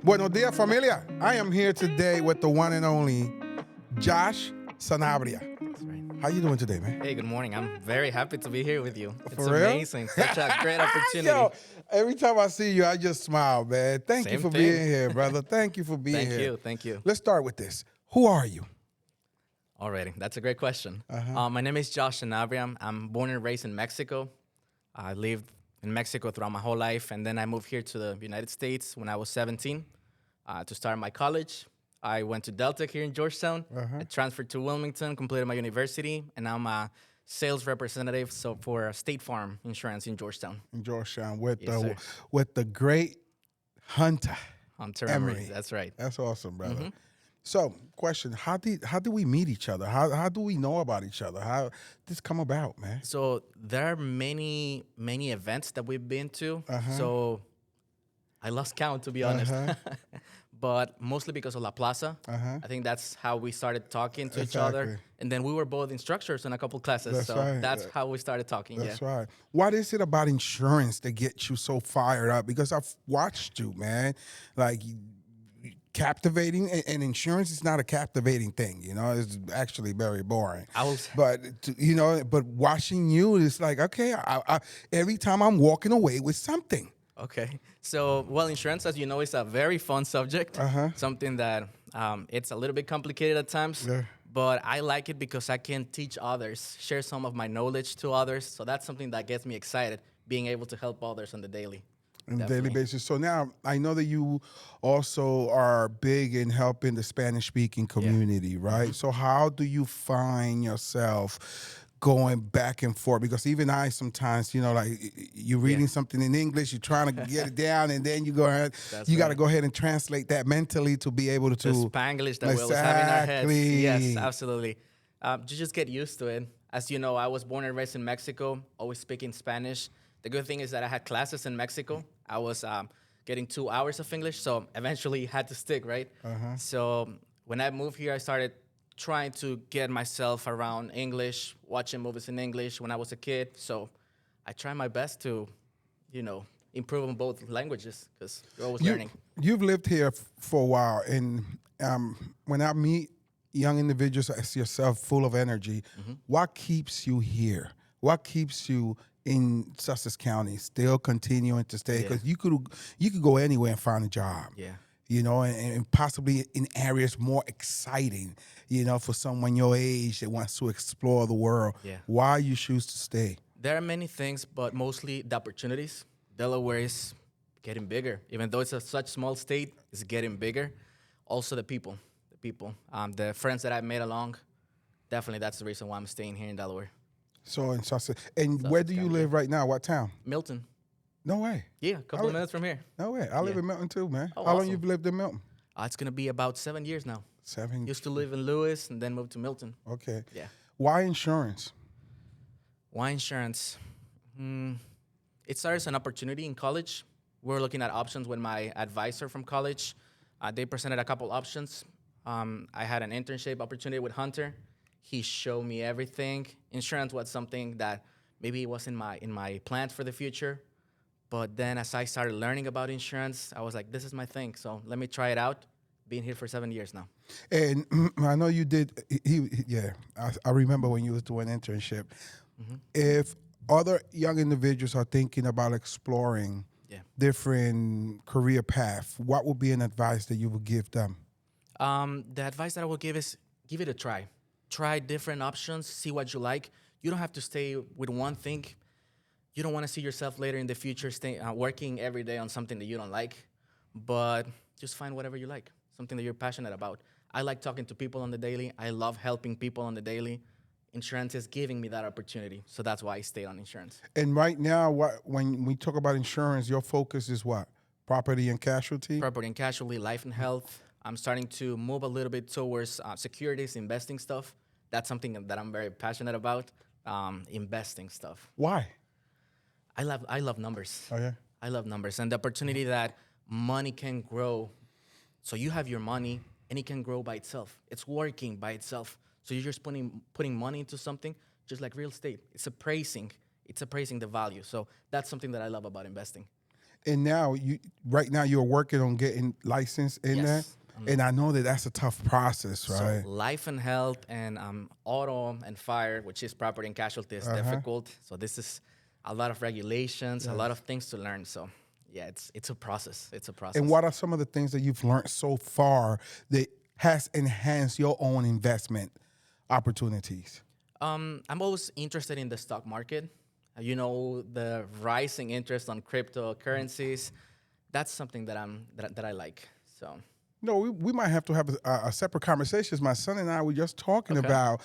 Buenos dias, familia. I am here today with the one and only Josh Sanabria. That's right. How you doing today, man? Hey, good morning. I'm very happy to be here with you. It's For real? amazing. Such a great opportunity. Yo, every time I see you, I just smile, man. Thank you Same for thing. being here, brother. Thank you for being Thank here. you. Thank you. Let's start with this. Who are you? Alrighty. That's a great question. Uh-huh. My name is Josh Sanabria. I'm born and raised in Mexico. I lived in Mexico throughout my whole life, and then I moved here to the United States when I was 17 to start my college. I went to Delta here in Georgetown. I transferred to Wilmington, completed my university, and now I'm a sales representative for State Farm Insurance in Georgetown. In Georgetown with Yes, sir. the great Hunter Hunter Emory. Emory. That's right. That's awesome, brother. So, question: How do we meet each other? How do we know about each other? How did this come about, man? So there are many events that we've been to. So I lost count, to be honest. But mostly because of La Plaza. I think that's how we started talking to each other. Exactly. And then we were both instructors in a couple classes. That's so right. that's how we started talking. That's yeah. right. What is it about insurance that gets you so fired up? Because I've watched you, man. Like captivating, and insurance is not a captivating thing. You know, it's actually very boring. But watching you, it's like, okay, I every time I'm walking away with something. Okay. So, well, insurance, as you know, is a very fun subject. Something that it's a little bit complicated at times. Yeah. But I like it because I can teach others, share some of my knowledge to others. So that's something that gets me excited, being able to help others on the daily. On a daily Definitely. basis. So now I know that you also are big in helping the Spanish speaking community, right? So how do you find yourself going back and forth? Because even I sometimes, like you're reading something in English, you're trying to get it down, and then you go ahead, That's you got to right. go ahead and translate that mentally to be able to The Spanglish that we always have in our heads. Exactly. Yes, absolutely. You just get used to it. As you know, I was born and raised in Mexico, always speaking Spanish. The good thing is that I had classes in Mexico. I was getting 2 hours of English, so eventually had to stick, right? So when I moved here, I started trying to get myself around English, watching movies in English when I was a kid. So I try my best to, improve on both languages because you're always learning. You've lived here for a while, and when I meet young individuals as yourself, full of energy, what keeps you here? What keeps you in Sussex County, still continuing to stay? Because you could go anywhere and find a job. Yeah. And possibly in areas more exciting, for someone your age that wants to explore the world. Yeah. Why you choose to stay? There are many things, but mostly the opportunities. Delaware is getting bigger. Even though it's a such small state, it's getting bigger. Also the people, the friends that I've made along, definitely that's the reason why I'm staying here in Delaware. So in Sussex. And where do you County, live right now? What town? Milton. No way. Yeah, a couple of minutes from here. No way. I live in Milton too, man. Oh, How long awesome. you've lived in Milton? It's going to be about 7 years now. 7. Used to live in Lewis and then moved to Milton. Okay. Yeah. Why insurance? Why insurance? It started as an opportunity in college. We were looking at options with my advisor from college. They presented a couple options. I had an internship opportunity with Hunter. He showed me everything. Insurance was something that maybe it was in my plans for the future. But then as I started learning about insurance, I was like, this is my thing. So let me try it out. Been here for 7 years now. And I know you did. I remember when you was doing internship. If other young individuals are thinking about exploring different career paths, what would be an advice that you would give them? The advice that I would give is give it a try. Try different options, see what you like. You don't have to stay with one thing. You don't want to see yourself later in the future working every day on something that you don't like, but just find whatever you like, something that you're passionate about. I like talking to people on the daily. I love helping people on the daily. Insurance is giving me that opportunity, so that's why I stayed on insurance. And right now, when we talk about insurance, your focus is what? Property and casualty? Property and casualty, life and health. I'm starting to move a little bit towards securities, investing stuff. That's something that I'm very passionate about, investing stuff. Why? I love numbers. Oh, yeah? I love numbers and the opportunity that money can grow. So you have your money and it can grow by itself. It's working by itself. So you're just putting money into something, just like real estate. It's appraising the value. So that's something that I love about investing. And now right now you're working on getting licensed in that. Yes. And I know that that's a tough process, So right? life and health and auto and fire, which is property and casualty, is difficult. So this is a lot of regulations, a lot of things to learn. So yeah, it's a process. It's a process. And what are some of the things that you've learned so far that has enhanced your own investment opportunities? I'm always interested in the stock market. The rising interest on cryptocurrencies. That's something that I like. So No, we might have to have a separate conversation. My son and I were just talking Okay. about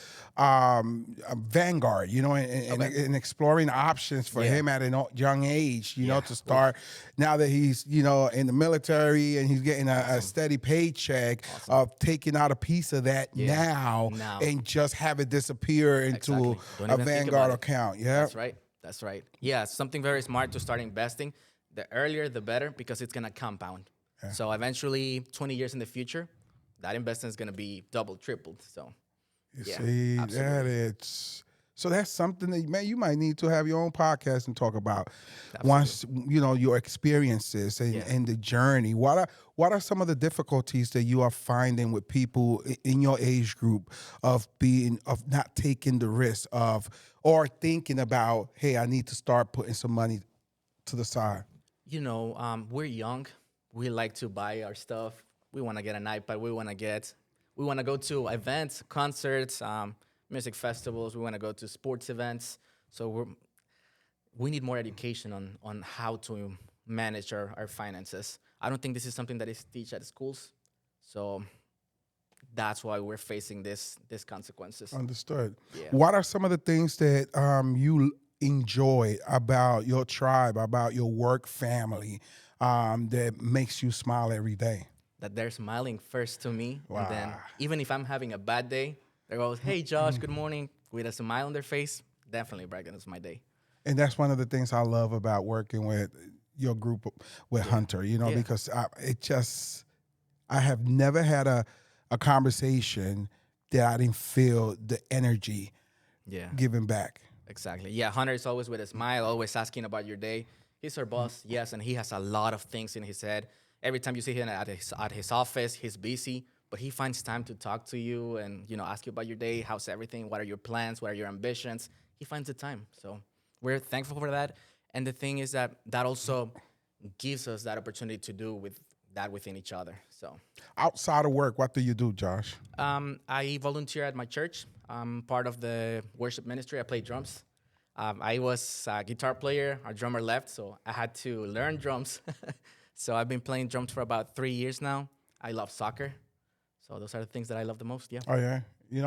Vanguard, and exploring options for Yeah. him at a young age, Yeah. to start now that he's, in the military and he's getting a steady paycheck of taking out a piece of that now Now. and just have it disappear into Exactly. Don't a even think Vanguard about it. account. Yeah. That's right. That's right. Yeah, something very smart to start investing. The earlier, the better, because it's gonna compound. So eventually, 20 years in the future, that investment is gonna be double, tripled. So You yeah, see, that absolutely. it's so that's something that man you might need to have your own podcast and talk about once your experiences and, Yeah. and the journey. What are some of the difficulties that you are finding with people in your age group of not taking the risk of or thinking about, hey, I need to start putting some money to the side? We're young. We like to buy our stuff. We want to get an iPad. We want to go to events, concerts, music festivals. We want to go to sports events. So we need more education on how to manage our finances. I don't think this is something that is taught at schools. So that's why we're facing these consequences. Understood. Yeah. What are some of the things that you enjoy about your tribe, about your work family, that makes you smile every day? That they're smiling first to me, and then Wow. even if I'm having a bad day, they go, "Hey, Josh, good morning," with a smile on their face. Definitely brightens my day. And that's one of the things I love about working with your group with Hunter, Yeah. because I have never had a conversation that I didn't feel the energy Yeah. giving back. Exactly. Yeah, Hunter is always with a smile, always asking about your day. He's our boss, yes, and he has a lot of things in his head. Every time you see him at his office, he's busy, but he finds time to talk to you and ask you about your day. How's everything? What are your plans? What are your ambitions? He finds the time, so we're thankful for that. And the thing is that also gives us that opportunity to do with that within each other. So Outside of work, what do you do, Josh? I volunteer at my church. I'm part of the worship ministry. I play drums. I was a guitar player. Our drummer left, so I had to learn drums. So I've been playing drums for about 3 years now. I love soccer. So those are the things that I love the most, yeah. Oh yeah,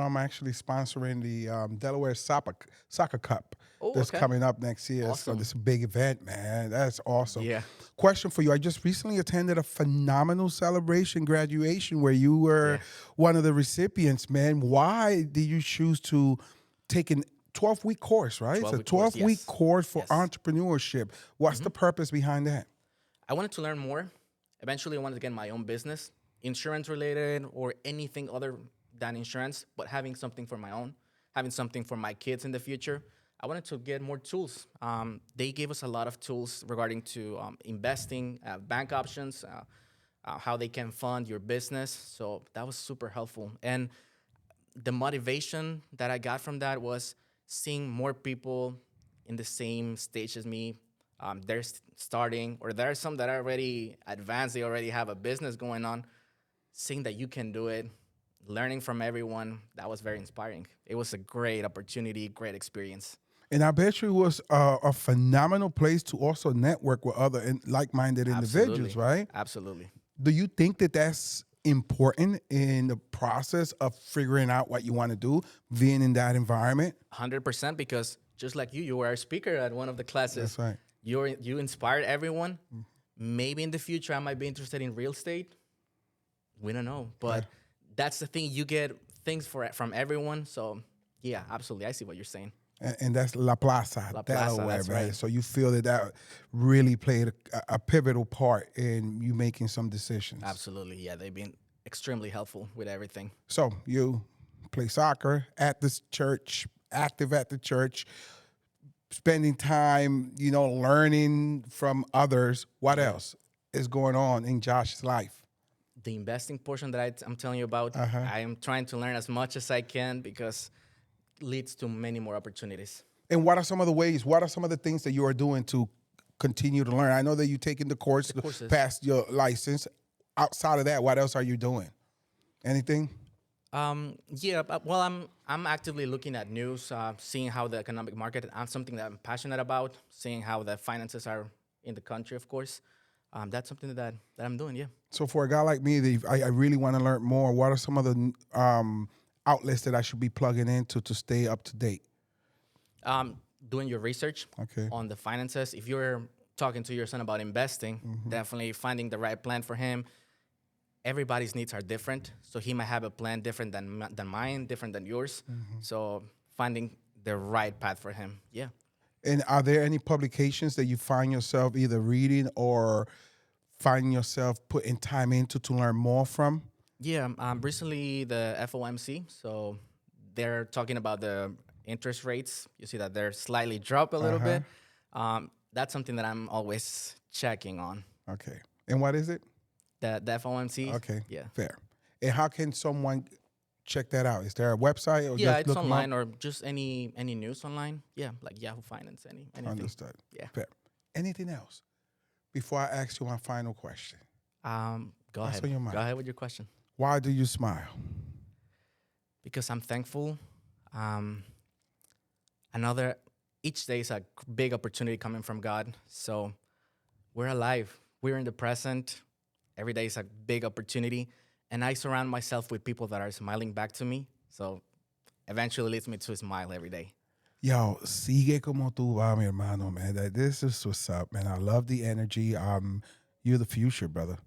I'm actually sponsoring the Delaware Soccer Cup Oh, that's okay. coming up next year. So Awesome. this big event, man. That's awesome. Yeah. Question for you: I just recently attended a phenomenal celebration graduation where you were Yeah. one of the recipients. Man, why did you choose to take an 12-week course? Right, it's a 12-week course, 12-week yes. course for Yes. Mm-hmm. entrepreneurship. What's the purpose behind that? I wanted to learn more. Eventually, I wanted to get my own business, insurance related or anything other than insurance, but having something for my own, having something for my kids in the future. I wanted to get more tools. They gave us a lot of tools regarding to investing, bank options, how they can fund your business. So that was super helpful. And the motivation that I got from that was seeing more people in the same stage as me. They're starting, or there are some that are already advanced. They already have a business going on. Seeing that you can do it, learning from everyone, that was very inspiring. It was a great opportunity, great experience. And I bet you it was a phenomenal place to also network with other like-minded individuals, Absolutely. right? Absolutely. Do you think that that's important in the process of figuring out what you want to do, being in that environment? 100%, because just like you were a speaker at one of the classes. That's right. You inspired everyone. Maybe in the future I might be interested in real estate. We don't know, but that's the thing. You get things from everyone. So yeah, absolutely. I see what you're saying. And that's La Plaza, La Plaza, Delaware, that's man. right. So you feel that really played a pivotal part in you making some decisions. Absolutely. Yeah, they've been extremely helpful with everything. So you play soccer at this church, active at the church. spending time, learning from others. What else is going on in Josh's life? The investing portion that I'm telling you about, I am trying to learn as much as I can because it leads to many more opportunities. And what are some of the ways? What are some of the things that you are doing to continue to learn? I know that you're taking the course to courses. pass your license. Outside of that, what else are you doing? Anything? Yeah, well, I'm actively looking at news, seeing how the economic market, something that I'm passionate about, seeing how the finances are in the country, of course. That's something that I'm doing, yeah. So for a guy like me, I really want to learn more. What are some of the outlets that I should be plugging into to stay up to date? Doing your research Okay. on the finances. If you're talking to your son about investing, definitely finding the right plan for him. Everybody's needs are different, so he might have a plan different than mine, different than yours. So finding the right path for him, yeah. And are there any publications that you find yourself either reading or finding yourself putting time into to learn more from? Yeah, recently the FOMC, so they're talking about the interest rates. You see that they're slightly dropped a little bit. That's something that I'm always checking on. Okay. And what is it? The FOMC. Okay. Yeah. Fair. And how can someone check that out? Is there a website or Yeah, just it's look 'em up? online or just any news online. Yeah, like Yahoo Finance, anything. Understood. Yeah. Fair. Anything else? Before I ask you my final question, Go What's ahead. on your mind? Go ahead with your question. why do you smile? Because I'm thankful. Each day is a big opportunity coming from God. So we're alive. We're in the present. Every day is a big opportunity. And I surround myself with people that are smiling back to me. So eventually leads me to smile every day. Yo, sigue como tú vas, mi hermano, man. This is what's up, man. I love the energy. You're the future, brother.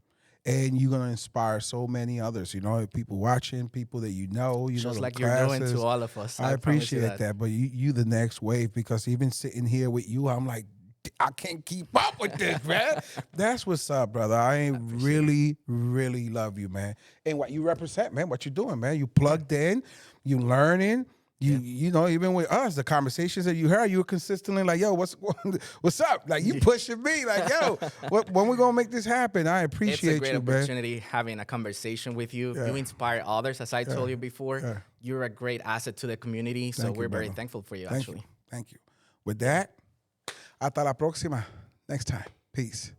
And you're gonna inspire so many others. People watching, people that you know Just the like you're doing classes. to all of us. I promise you appreciate that. But you the next wave, because even sitting here with you, I'm like, I can't keep up with this, man. That's what's up, brother. I really, really love you, man. And what you represent, man, what you're doing, man. You plugged in, you learning. Even with us, the conversations that you heard, you were consistently like, yo, what's up? Like, you pushing me, like, yo, when we gonna make this happen? I appreciate It's a great you, man. opportunity having a conversation with you. You inspire others, as I told you before. You're a great asset to the community, so we're very thankful for you, Thank actually. you. Thank you. With that, hasta la próxima. Next time. Peace.